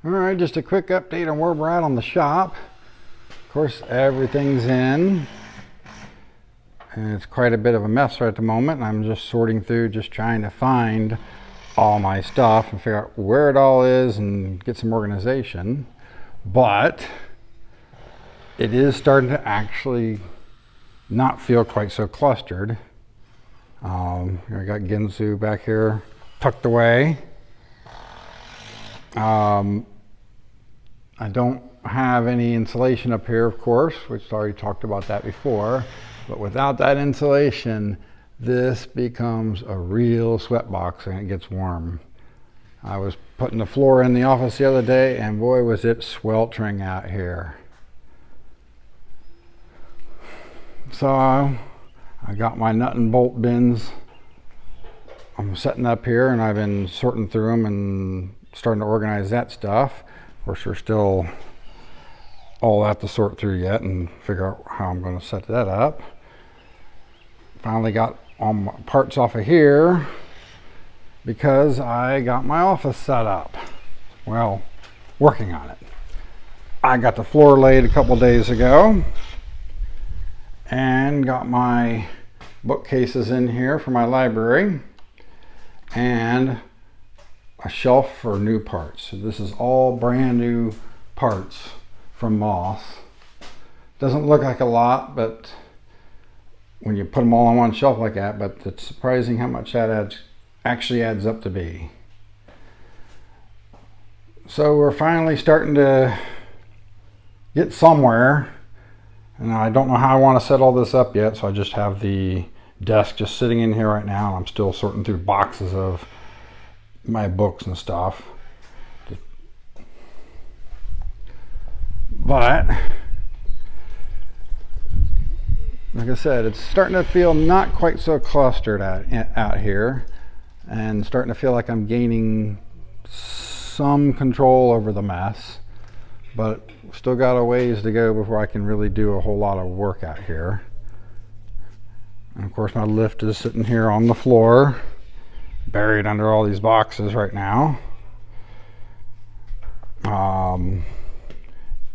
All right, just a quick update on where we're at on the shop. Of course, everything's in, and it's quite a bit of a mess right at the moment. I'm just sorting through, just trying to find all my stuff and figure out where it all is and get some organization. But it is starting to actually not feel quite so clustered. I got Ginsu back here tucked away. I don't have any insulation up here, of course, which I already talked about that before. But without that insulation, this becomes a real sweatbox and it gets warm. I was putting the floor in the office the other day, and boy, was it sweltering out here. So I got my nut and bolt bins. I'm setting up here, and I've been sorting through them and starting to organize that stuff. Of course, there's still all that to sort through yet and figure out how I'm going to set that up. Finally got all my parts off of here because I got my office set up. Well, working on it. I got the floor laid a couple days ago and got my bookcases in here for my library and a shelf for new parts. So this is all brand new parts from Moss. Doesn't look like a lot, but when you put them all on one shelf like that, but it's surprising how much that actually adds up to be. So we're finally starting to get somewhere, and I don't know how I want to set all this up yet, so I just have the desk just sitting in here right now, and I'm still sorting through boxes of my books and stuff. But like I said, it's starting to feel not quite so clustered out here, and starting to feel like I'm gaining some control over the mess, but still got a ways to go before I can really do a whole lot of work out here. And of course, my lift is sitting here on the floor, buried under all these boxes right now.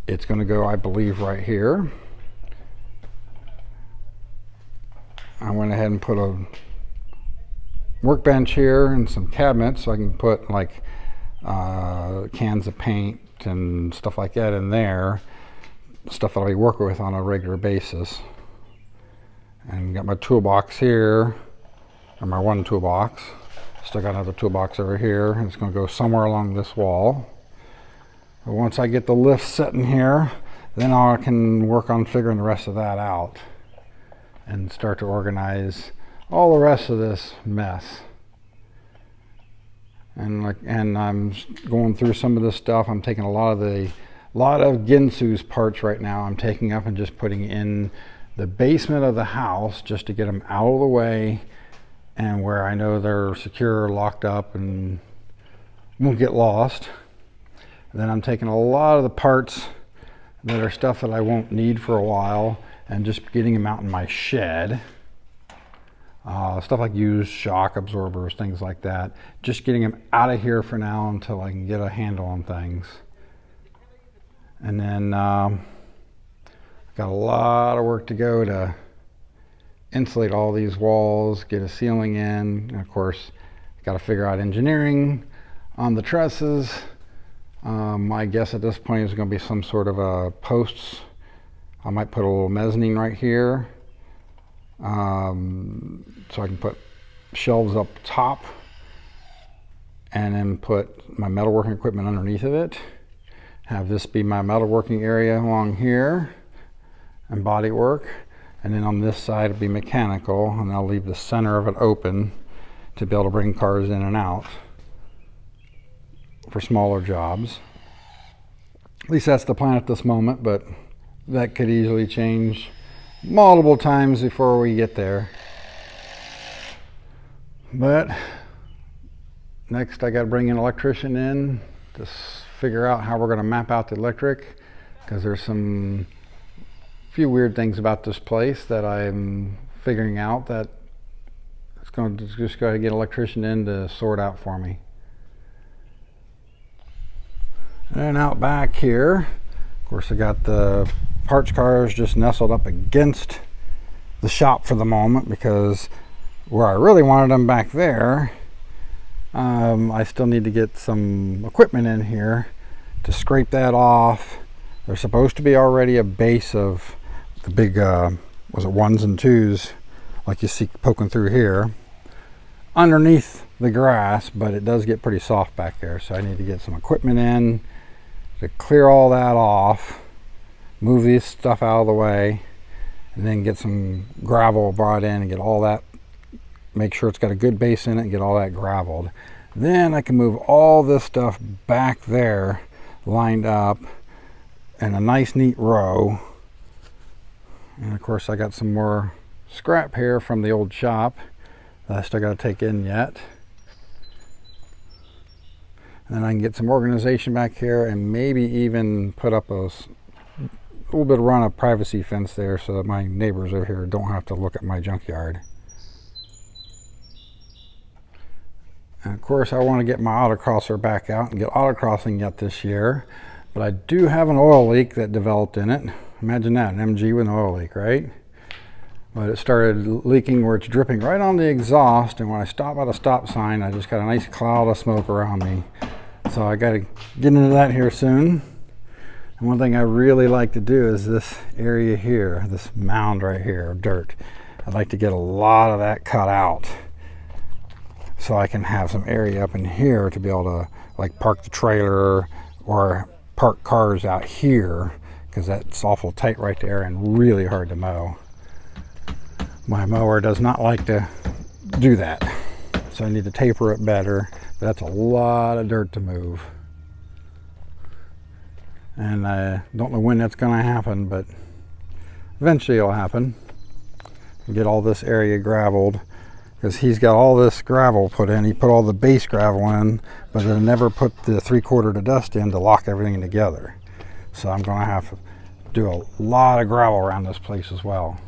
It's going to go, I believe, right here. I went ahead and put a workbench here and some cabinets so I can put like cans of paint and stuff like that in there, stuff that I'll be working with on a regular basis. And got my toolbox here, or my one toolbox. Still got another toolbox over here, and it's going to go somewhere along this wall. But once I get the lift set in here, then I can work on figuring the rest of that out and start to organize all the rest of this mess. And I'm going through some of this stuff. I'm taking a lot of Ginsu's parts right now. I'm taking up and just putting in the basement of the house just to get them out of the way, and where I know they're secure, locked up, and won't get lost. And then I'm taking a lot of the parts that are stuff that I won't need for a while and just getting them out in my shed. Stuff like used shock absorbers, things like that. Just getting them out of here for now until I can get a handle on things. And then got a lot of work to go to insulate all these walls, get a ceiling in, and of course, got to figure out engineering on the trusses. My guess at this point is going to be some sort of a posts. I might put a little mezzanine right here, so I can put shelves up top, and then put my metalworking equipment underneath of it. Have this be my metalworking area along here, and body work. And then on this side it'll be mechanical, and I'll leave the center of it open to be able to bring cars in and out for smaller jobs. At least that's the plan at this moment, but that could easily change multiple times before we get there. But next I got to bring an electrician in to figure out how we're going to map out the electric, because there's some few weird things about this place that I'm figuring out that it's going to just go ahead and get an electrician in to sort out for me. And out back here, of course, I got the parts cars just nestled up against the shop for the moment, because where I really wanted them back there, I still need to get some equipment in here to scrape that off. There's supposed to be already a base of the big, was it 1s and 2s, like you see poking through here, underneath the grass, but it does get pretty soft back there. So I need to get some equipment in to clear all that off, move this stuff out of the way, and then get some gravel brought in and get all that, make sure it's got a good base in it and get all that graveled. Then I can move all this stuff back there lined up in a nice neat row. And of course I got some more scrap here from the old shop that I still got to take in yet. And then I can get some organization back here and maybe even put up a little bit of run of privacy fence there so that my neighbors over here don't have to look at my junkyard. And of course I want to get my autocrosser back out and get autocrossing yet this year, but I do have an oil leak that developed in it. Imagine that, an MG with an oil leak, right? But it started leaking where it's dripping right on the exhaust, and when I stop at a stop sign, I just got a nice cloud of smoke around me. So I got to get into that here soon. And one thing I really like to do is this area here, this mound right here of dirt. I'd like to get a lot of that cut out, so I can have some area up in here to be able to like park the trailer or park cars out here, because that's awful tight right there and really hard to mow. My mower does not like to do that, so I need to taper it better, but that's a lot of dirt to move. And I don't know when that's going to happen, but eventually it'll happen. Get all this area graveled, because he's got all this gravel put in. He put all the base gravel in, but then never put the 3/4 to dust in to lock everything together. So I'm going to have to do a lot of gravel around this place as well.